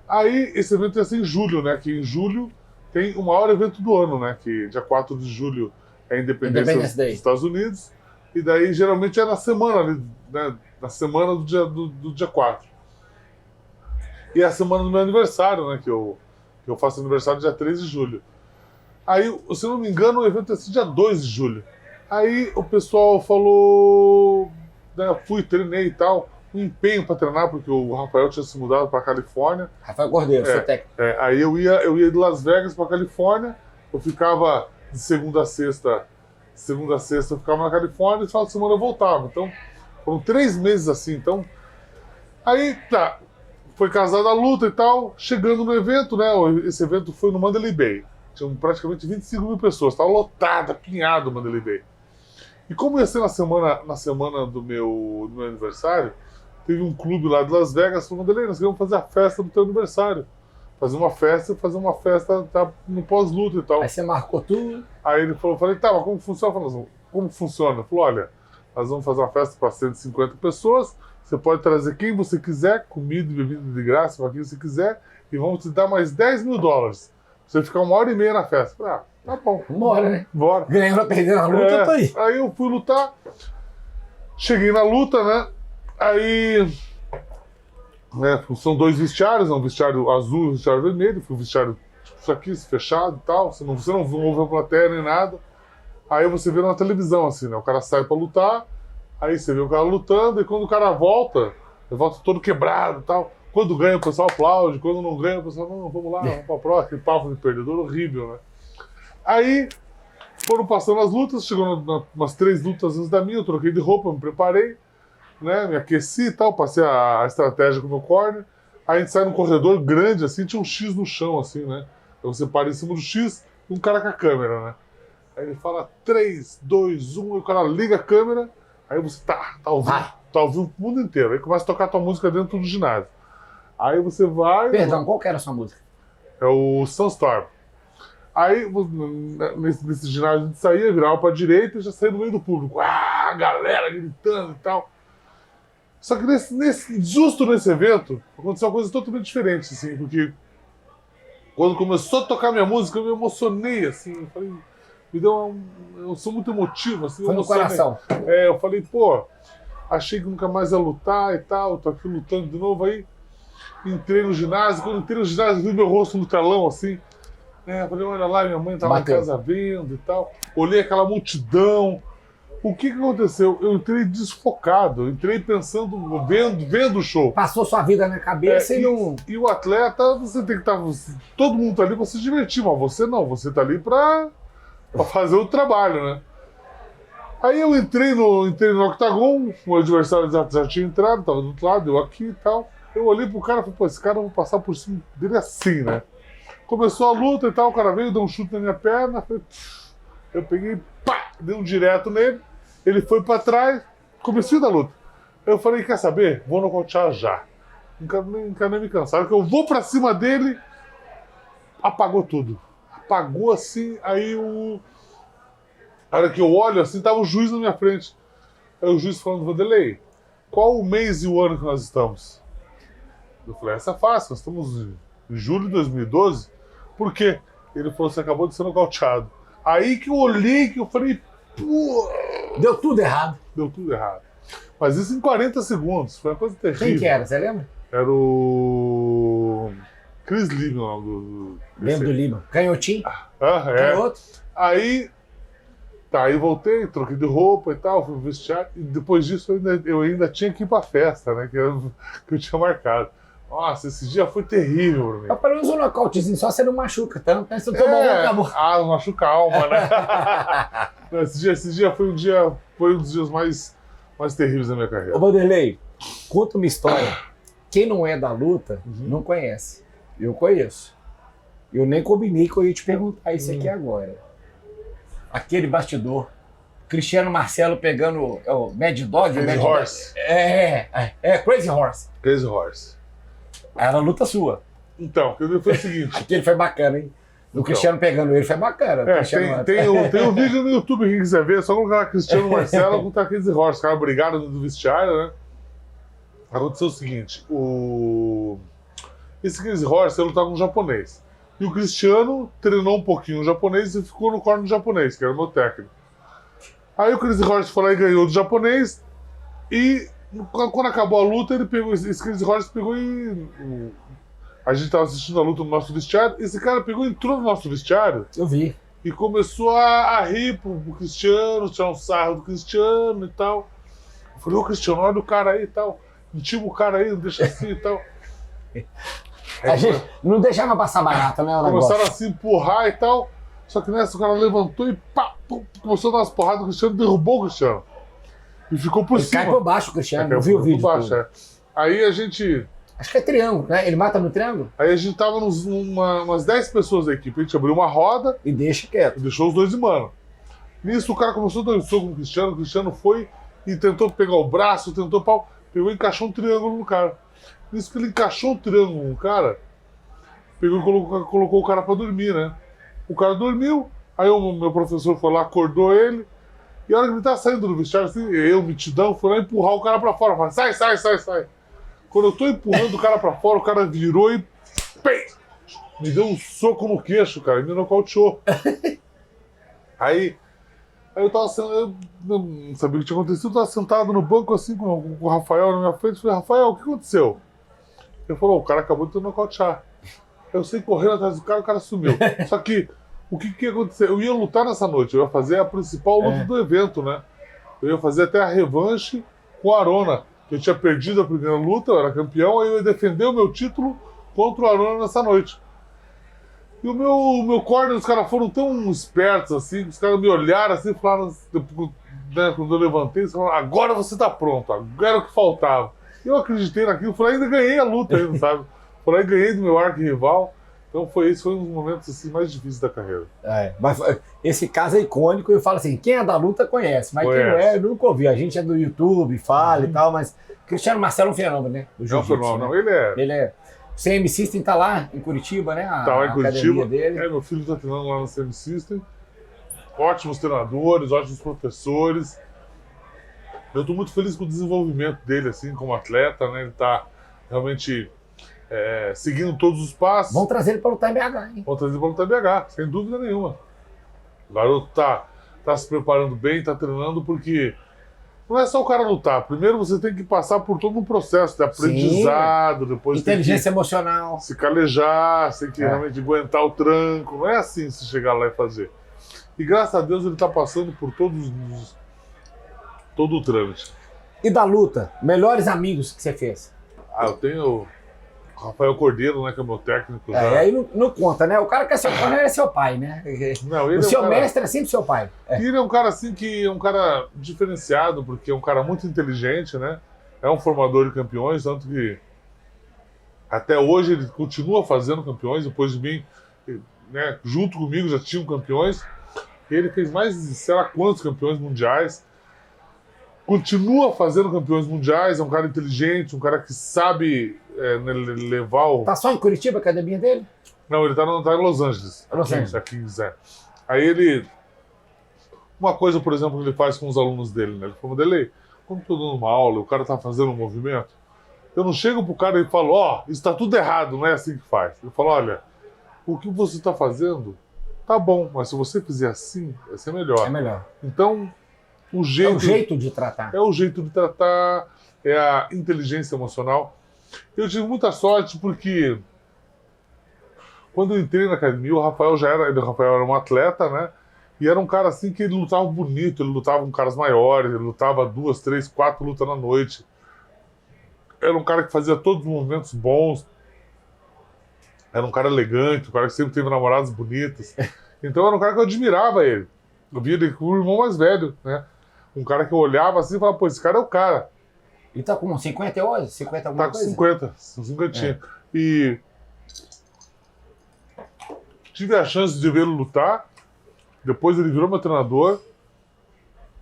Aí, esse evento ia ser em julho, né? Que em julho tem o maior evento do ano, né? Que dia 4 de julho é a Independência dos Estados Unidos. E daí, geralmente, é na semana ali, né? Na semana do dia 4. E é a semana do meu aniversário, né? Que eu faço aniversário dia 3 de julho. Aí, se eu não me engano, o evento é assim, dia 2 de julho. Aí o pessoal falou, né, fui, treinei e tal, um empenho para treinar, porque o Rafael tinha se mudado para Califórnia. Rafael Cordeiro, seu técnico. Aí eu ia de Las Vegas para Califórnia, eu ficava de segunda a sexta eu ficava na Califórnia e no final de semana eu voltava. Então, foram 3 meses assim. Então, aí tá, foi casada a luta e tal, chegando no evento, né? Esse evento foi no Mandalay Bay. Tinham praticamente 25 mil pessoas, estava lotada, apinhado o Mandalay Bay. E como ia ser na semana do meu aniversário, teve um clube lá de Las Vegas falando, Mandalay, nós queremos fazer a festa do teu aniversário. Fazer uma festa tá, no pós-luta e tal. Aí você marcou tudo. Aí ele falou, falei, tá, mas como funciona? Eu falei, como funciona? Ele falou, olha, nós vamos fazer uma festa para 150 pessoas, você pode trazer quem você quiser, comida e bebida de graça para quem você quiser, e vamos te dar mais $10 mil. Você ficar 1h30 na festa. Eu falei, tá bom. Bora, né? Bora. Ganhando ou perdendo a luta, eu tô aí. Aí eu fui lutar, cheguei na luta, né? Aí, né, são 2 vestiários, um vestiário azul e um vestiário vermelho. Fui vestiário tipo isso aqui, ouve e tal. Você não ouve a plateia nem nada. Aí você vê na televisão, assim, né? O cara sai pra lutar, aí você vê o cara lutando, e quando o cara volta, ele volta todo quebrado e tal. Quando ganha, o pessoal aplaude. Quando não ganha, o pessoal, não, vamos lá, vamos pra próxima. Aquele papo de perdedor horrível, né? Aí foram passando as lutas, chegou umas 3 lutas antes da minha, eu troquei de roupa, me preparei, né? Me aqueci e tal, passei a estratégia com o meu corner. Aí a gente sai num corredor grande, assim, tinha um X no chão, assim, né? Então você para em cima do X e um cara com a câmera, né? Aí ele fala 3, 2, 1, e o cara liga a câmera, aí você tá ouvindo o mundo inteiro. Aí começa a tocar tua música dentro do ginásio. Aí você vai... Perdão, qual que era a sua música? É o Sunstorm. Aí, nesse ginásio, a gente saía, virava pra direita e já saía no meio do público. A galera gritando e tal. Só que justo nesse evento, aconteceu uma coisa totalmente diferente, assim, porque quando começou a tocar minha música, eu me emocionei, assim, eu falei, eu sou muito emotivo, assim. Foi no coração. Eu falei, pô, achei que nunca mais ia lutar e tal, tô aqui lutando de novo, aí entrei no ginásio, quando entrei no ginásio, vi meu rosto no telão, assim, eu falei, olha lá, minha mãe tava em casa vendo e tal, olhei aquela multidão. O que aconteceu? Eu entrei desfocado, entrei pensando, vendo o show. Passou sua vida na cabeça e não... E o atleta, você tem que estar... Todo mundo tá ali pra se divertir, mas você não, você tá ali pra fazer o trabalho, né? Aí eu entrei no octagon, o adversário já tinha entrado, tava do outro lado, eu aqui e tal. Eu olhei pro cara e falei, pô, esse cara eu vou passar por cima dele assim, né? Começou a luta e tal, o cara veio, deu um chute na minha perna, eu peguei, pá, dei um direto nele. Ele foi pra trás, comecei da luta. Eu falei, quer saber? Vou nocautear já. Não quero nem me cansar. Que eu vou pra cima dele, apagou tudo. Apagou assim, aí a hora que eu olho assim, tava o juiz na minha frente. Aí o juiz falando, Vanderlei, qual o mês e o ano que nós estamos? Eu falei, essa é fácil, nós estamos em julho de 2012. Por quê? Ele falou, você acabou de ser nocauteado. Aí que eu olhei, que eu falei, pô... Deu tudo errado. Deu tudo errado. Mas isso em 40 segundos, foi uma coisa terrível. Quem que era, você lembra? Era o... Chris Lee, o nome do... Lembro do Lima. Canhotinho? Ah, é. Canhoto? Aí... Tá, aí voltei, troquei de roupa e tal, fui pro vestiário. E depois disso eu ainda tinha que ir pra festa, né? Que eu tinha marcado. Nossa, esse dia foi terrível pra mim. Mas pelo menos um nocautezinho, só você não machuca tanto, né? Se eu tomar um, acabou. Ah, machuca a alma, né? Não, esse dia foi um dos dias mais terríveis da minha carreira. Ô, Vanderlei, conta uma história. Quem não é da luta, não conhece. Eu conheço. Eu nem combinei que eu ia te perguntar isso aqui agora. Aquele bastidor. Cristiano Marcelo pegando o Mad Dog. Crazy Mad Horse. Crazy Horse. Crazy Horse. Era a luta sua. Então, foi o seguinte. Aquele foi bacana, hein? O Cristiano pegando ele foi bacana. Tem um vídeo no YouTube, quem quiser ver, é só colocar Cristiano Marcelo contra Crazy Horse. Os caras brigaram no vestiário, né? Aconteceu o seguinte, esse Crazy Horse ele lutava com um japonês. E o Cristiano treinou um pouquinho o japonês e ficou no corner do japonês, que era o meu técnico. Aí o Crazy Horse foi lá e ganhou do japonês. E quando acabou a luta, ele pegou. Esse Crazy Horse pegou e. A gente tava assistindo a luta no nosso vestiário. Esse cara pegou e entrou no nosso vestiário. Eu vi. E começou a rir pro Cristiano, tirar um sarro do Cristiano e tal. Eu falei, ô Cristiano, olha o cara aí e tal. Intima o cara aí, não deixa assim e tal. A gente não deixava passar barato, né? O começaram negócio. a se empurrar e tal. Só que nessa o cara levantou e pá, pum, começou a dar umas porradas. O Cristiano derrubou o Cristiano. E ficou por Ele cima. cai por baixo, o Cristiano. Não Caiu viu o por vídeo? baixo, Todo. é. Aí a gente. Acho que é triângulo, né? Ele mata no triângulo Aí a gente tava umas 10 pessoas da equipe. A gente abriu uma roda e deixa quieto. e deixou os dois de mano. Nisso o cara começou a dar um soco no Cristiano. O Cristiano foi e tentou pegar o braço, tentou pau. Pegou e encaixou um triângulo no cara. Nisso que ele encaixou um triângulo no cara, pegou e colocou o cara pra dormir, né? O cara dormiu, aí o meu professor foi lá, acordou ele, e a hora que ele tá saindo do vestiário, assim, eu, mitidão, fui lá empurrar o cara pra fora. Falei, sai, sai, sai, sai. Quando eu tô empurrando o cara pra fora, o cara virou e pei, me deu um soco no queixo, cara, e me nocauteou. Aí eu tava eu não sabia o que tinha acontecido, eu tava sentado no banco assim com o Rafael na minha frente. Eu falei, Rafael, o que aconteceu? Ele falou, o cara acabou de te nocautear. Eu saí correndo atrás do cara, o cara sumiu. Só que, o que ia acontecer? Eu ia lutar nessa noite, eu ia fazer a principal luta do evento, né? Eu ia fazer até a revanche com o Arona. Eu tinha perdido a primeira luta, eu era campeão, aí eu ia defender o meu título contra o Arona nessa noite. E o meu corner, os caras foram tão espertos assim, os caras me olharam assim e falaram, né, quando eu levantei, eles falaram, agora você tá pronto, agora era o que faltava. Eu acreditei naquilo, falei, ainda ganhei a luta ainda, sabe? Falei, ganhei do meu arqui-rival. Então esse foi um dos momentos assim, mais difíceis da carreira. Mas esse caso é icônico, eu falo assim, quem é da luta conhece, mas quem não é, eu nunca ouvi. A gente é do YouTube, fala e tal, mas Cristiano Marcelo é um fenômeno, né? É um fenômeno, não, ele é. O CM System tá lá em Curitiba, né? Tá lá em Curitiba. Dele. Meu filho tá treinando lá no CM System. Ótimos treinadores, ótimos professores. Eu tô muito feliz com o desenvolvimento dele, assim, como atleta, né? Ele tá realmente seguindo todos os passos. Vão trazer ele para lutar em BH, hein? Vão trazer ele para lutar em BH, sem dúvida nenhuma. O garoto tá se preparando bem, tá treinando, porque não é só o cara lutar. Primeiro você tem que passar por todo um processo de aprendizado, depois inteligência emocional. Se calejar, você tem que realmente aguentar o tranco. Não é assim se chegar lá e fazer. E graças a Deus ele tá passando por todo o trâmite. E da luta, melhores amigos que você fez? Eu tenho o Rafael Cordeiro, né, que é meu técnico. Aí não conta, né? O cara que é seu pai é seu pai, né? Não, ele o seu mestre é sempre seu pai. E ele é um cara assim que é um cara diferenciado, porque é um cara muito inteligente, né? É um formador de campeões, tanto que até hoje ele continua fazendo campeões, depois de mim, né, junto comigo já tinham campeões. Ele fez mais de sei lá quantos campeões mundiais. Continua fazendo campeões mundiais, é um cara inteligente, um cara que sabe levar o... Tá só em Curitiba, a academia dele? Não, ele tá em Los Angeles. Aqui em Zé. Aí ele... Uma coisa, por exemplo, que ele faz com os alunos dele, né? Ele falou, Delei, quando eu tô dando uma aula, o cara tá fazendo um movimento, Eu não chego pro cara e falo, ó, isso tá tudo errado, não é assim que faz. Eu falo, olha, o que você tá fazendo tá bom, mas se você fizer assim, vai ser melhor. É melhor. Então, É o jeito de tratar. é o jeito de tratar, é a inteligência emocional. Eu tive muita sorte porque quando eu entrei na academia, o Rafael era um atleta, né? E era um cara assim que ele lutava bonito, ele lutava com caras maiores, ele lutava 2, 3, 4 lutas na noite. Era um cara que fazia todos os movimentos bons. Era um cara elegante, um cara que sempre teve namoradas bonitas. Então era um cara que eu admirava ele. Eu via ele com o irmão mais velho, né? Um cara que eu olhava assim e falava, pô, esse cara é o cara. E tá com 50 hoje? 50 alguma Tá com coisa? 50, 50. E tive a chance de vê-lo lutar. Depois ele virou meu treinador.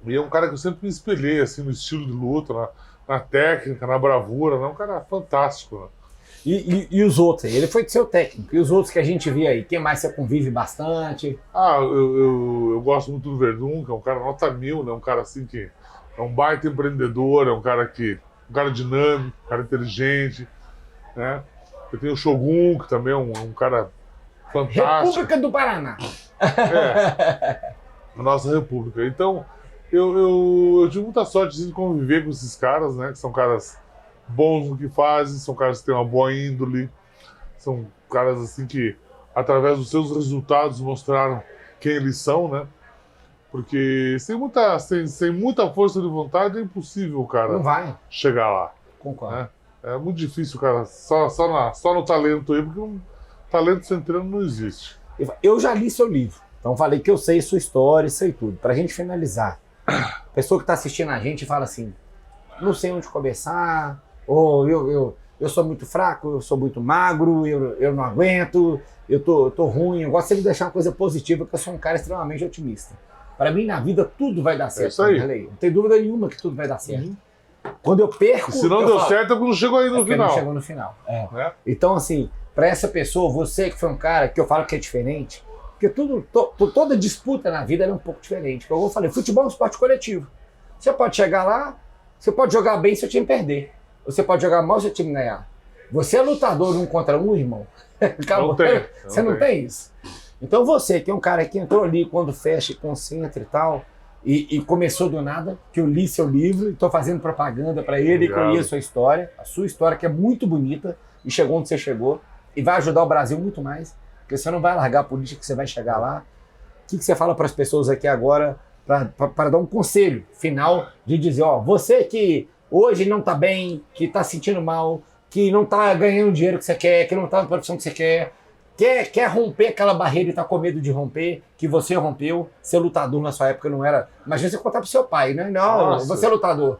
E é um cara que eu sempre me espelhei, assim, no estilo de luta, na técnica, na bravura, né? Um cara fantástico, né? E os outros? Ele foi seu técnico. E os outros que a gente via aí? Quem mais você convive bastante? Eu gosto muito do Verdun, que é um cara nota 1000, né? Um cara assim que é um baita empreendedor, é um cara dinâmico, um cara inteligente, né? Eu tenho o Shogun, que também é um cara fantástico. República do Paraná. A nossa república. Então, eu tive muita sorte de conviver com esses caras, né? Que são caras bons no que fazem, são caras que têm uma boa índole, são caras assim que, através dos seus resultados, mostraram quem eles são, né? Porque sem muita força de vontade é impossível o cara Não vai. chegar lá. Concordo. Né? É muito difícil, cara, só no talento aí, porque talento sem treino não existe. Eu já li seu livro, então falei que eu sei sua história, sei tudo. Pra gente finalizar, a pessoa que tá assistindo a gente fala assim, não sei onde começar, ou eu sou muito fraco, eu sou muito magro, eu não aguento, eu tô ruim. Eu gosto de deixar uma coisa positiva, porque eu sou um cara extremamente otimista. Para mim, na vida, tudo vai dar certo. É isso aí. Não tem dúvida nenhuma que tudo vai dar certo. Quando eu perco... E se não deu certo, é porque não chegou aí no final. Não chegou no final. Então, assim, para essa pessoa, você que foi um cara que eu falo que é diferente, porque toda disputa na vida é um pouco diferente. Como eu falei, futebol é um esporte coletivo. Você pode chegar lá, você pode jogar bem se o time perder. Você pode jogar mal se o time ganhar. Você é lutador 1 contra 1, irmão. Não tem. Você não tem isso. Então você, que é um cara que entrou ali quando fecha e concentra e tal, e começou do nada, que eu li seu livro e estou fazendo propaganda para ele, e conheço a sua história que é muito bonita e chegou onde você chegou e vai ajudar o Brasil muito mais, porque você não vai largar a política, que você vai chegar lá. O que você fala para as pessoas aqui agora para dar um conselho final de dizer, ó, você que hoje não está bem, que está sentindo mal, que não está ganhando o dinheiro que você quer, que não está na profissão que você quer romper aquela barreira e tá com medo de romper, que você rompeu, ser lutador na sua época não era... Imagina você contar pro seu pai, né? Não, Nossa. você é lutador.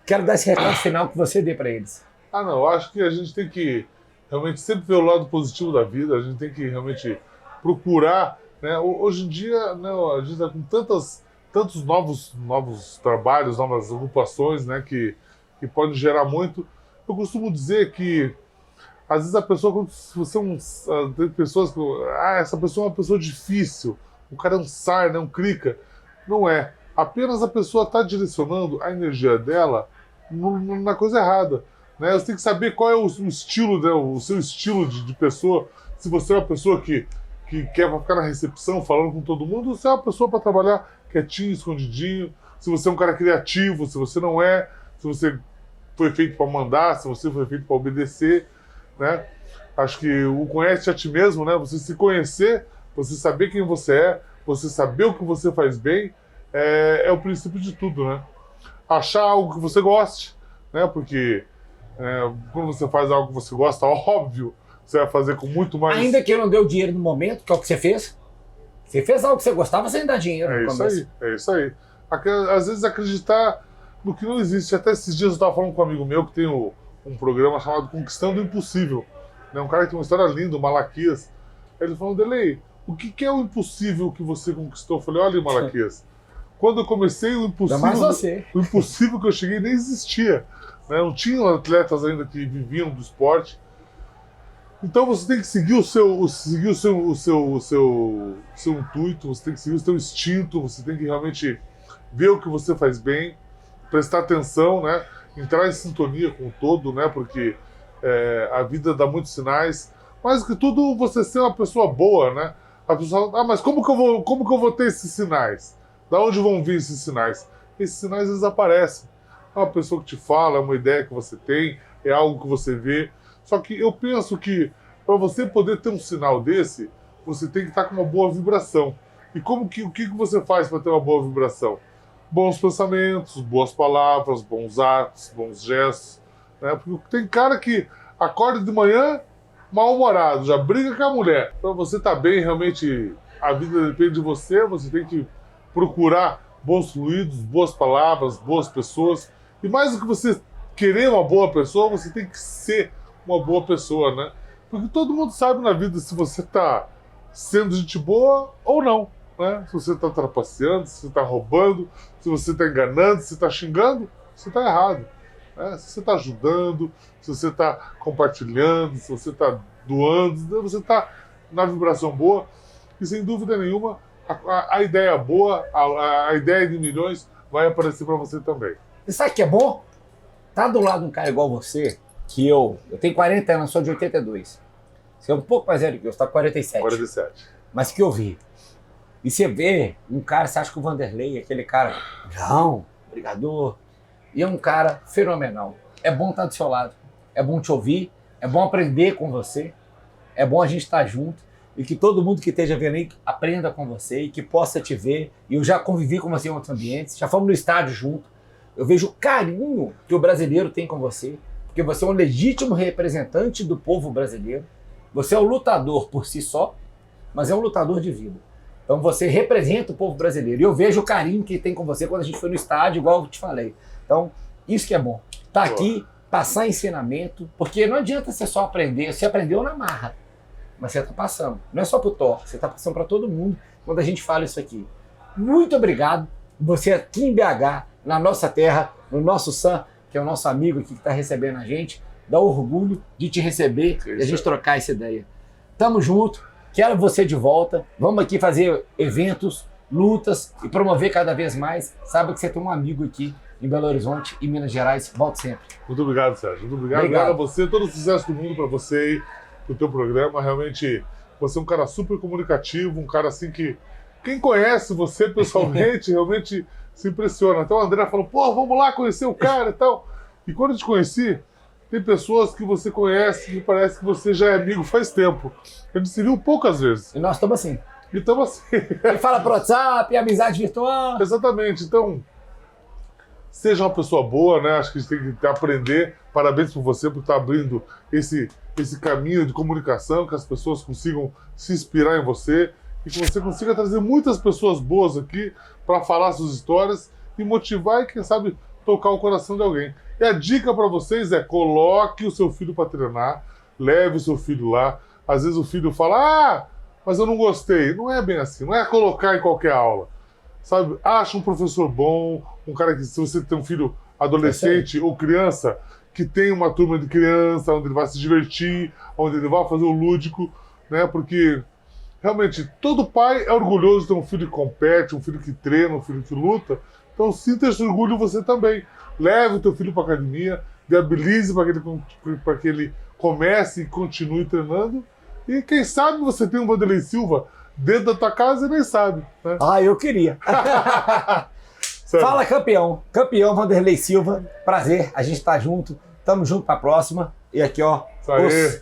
Quero dar esse recado final que você dê para eles. Não, eu acho que a gente tem que realmente sempre ver o lado positivo da vida, a gente tem que realmente procurar, né? Hoje em dia, né, a gente está com tantos novos trabalhos, novas ocupações, né, que podem gerar muito. Eu costumo dizer que às vezes a pessoa, quando você tem pessoas que essa pessoa é uma pessoa difícil, o cara é um sarna, é um crica. Não é. Apenas a pessoa está direcionando a energia dela na coisa errada. Né? Você tem que saber qual é o estilo, né? O seu estilo de pessoa. Se você é uma pessoa que quer ficar na recepção falando com todo mundo, ou se é uma pessoa para trabalhar quietinho, escondidinho. Se você é um cara criativo, se você não é, se você foi feito para mandar, se você foi feito para obedecer. Né? Acho que o conhece a ti mesmo, né? Você se conhecer, você saber quem você é, você saber o que você faz bem, é o princípio de tudo, né? Achar algo que você goste, né? Porque quando você faz algo que você gosta, óbvio, você vai fazer com muito mais... Ainda que não deu dinheiro no momento, que é o que você fez. Você fez algo que você gostava sem dar dinheiro. É isso aí. Às vezes acreditar no que não existe. Até esses dias eu estava falando com um amigo meu que tem um programa chamado Conquistando o Impossível. Né? Um cara que tem uma história linda, o Malaquias. Ele falou, Delei, o que é o impossível que você conquistou? Eu falei, olha, Malaquias, quando eu comecei o impossível que eu cheguei nem existia. Né? Não tinham atletas ainda que viviam do esporte. Então você tem que seguir o seu intuito, você tem que seguir o seu instinto, você tem que realmente ver o que você faz bem, prestar atenção, né? entrar em sintonia com o todo, né? Porque a vida dá muitos sinais. Mais do que tudo, você ser uma pessoa boa, né? A pessoa fala, mas como que eu vou ter esses sinais? Da onde vão vir esses sinais? Esses sinais, eles aparecem. É uma pessoa que te fala, é uma ideia que você tem, é algo que você vê. Só que eu penso que para você poder ter um sinal desse, você tem que estar com uma boa vibração. E o que você faz para ter uma boa vibração? Bons pensamentos, boas palavras, bons atos, bons gestos. Né? Porque tem cara que acorda de manhã mal-humorado, já briga com a mulher. Para você estar bem, realmente, a vida depende de você, você tem que procurar bons fluidos, boas palavras, boas pessoas. E mais do que você querer uma boa pessoa, você tem que ser uma boa pessoa, né? Porque todo mundo sabe na vida se você está sendo gente boa ou não, né? Se você está trapaceando, se você está roubando, se você está enganando, se você está xingando, você está errado. Né? Se você está ajudando, se você está compartilhando, se você está doando, você está na vibração boa. E sem dúvida nenhuma, a ideia boa, a ideia de milhões vai aparecer para você também. E sabe o que é bom? Tá do lado de um cara igual você, que eu tenho 40 anos, sou de 82. Você é um pouco mais velho que eu, você tá com 47. 47. Mas que eu vi. E você vê um cara, você acha que o Vanderlei, aquele cara, não, brigador, e é um cara fenomenal. É bom estar do seu lado, é bom te ouvir, é bom aprender com você, é bom a gente estar junto e que todo mundo que esteja vendo aí aprenda com você e que possa te ver. E eu já convivi com você em outros ambientes, já fomos no estádio junto. Eu vejo o carinho que o brasileiro tem com você, porque você é um legítimo representante do povo brasileiro. Você é um lutador por si só, mas é um lutador de vida. Então você representa o povo brasileiro. E eu vejo o carinho que tem com você quando a gente foi no estádio, igual eu te falei. Então, isso que é bom. Tá aqui, passar ensinamento, porque não adianta você só aprender. Você aprendeu na marra, mas você está passando. Não é só pro Thor, você está passando para todo mundo quando a gente fala isso aqui. Muito obrigado. Você aqui em BH, na nossa terra, no nosso Sam, que é o nosso amigo aqui que está recebendo a gente. Dá orgulho de te receber e a gente trocar essa ideia. Tamo junto, quero você de volta. Vamos aqui fazer eventos, lutas e promover cada vez mais. Sabe que você tem um amigo aqui em Belo Horizonte e Minas Gerais. Volte sempre. Muito obrigado, Sérgio. Muito obrigado a você. Todo o sucesso do mundo para você aí, do teu programa. Realmente, você é um cara super comunicativo, um cara assim que quem conhece você pessoalmente realmente se impressiona. Então o André falou, pô, vamos lá conhecer o cara e tal. E quando eu te conheci, tem pessoas que você conhece que parece que você já é amigo faz tempo. A gente se viu poucas vezes. E nós estamos assim. E estamos assim. E fala pro WhatsApp, amizade virtual. Exatamente. Então, seja uma pessoa boa, né? Acho que a gente tem que aprender. Parabéns por você por estar abrindo esse caminho de comunicação, que as pessoas consigam se inspirar em você e que você consiga trazer muitas pessoas boas aqui para falar suas histórias e motivar e, quem sabe, tocar o coração de alguém. E a dica para vocês é: coloque o seu filho para treinar, leve o seu filho lá. Às vezes o filho fala, mas eu não gostei. Não é bem assim, não é colocar em qualquer aula. Sabe, acha um professor bom, um cara que, se você tem um filho adolescente ou criança, que tem uma turma de criança, onde ele vai se divertir, onde ele vai fazer o lúdico, né? Porque realmente todo pai é orgulhoso de ter um filho que compete, um filho que treina, um filho que luta. Então sinta esse orgulho você também. Leve o teu filho para a academia, viabilize para que ele comece e continue treinando. E quem sabe você tem um Vanderlei Silva dentro da tua casa e nem sabe. Né? Eu queria. Fala, campeão. Campeão Vanderlei Silva. Prazer, a gente tá junto. Tamo junto pra próxima. E aqui, ó. Isso aí.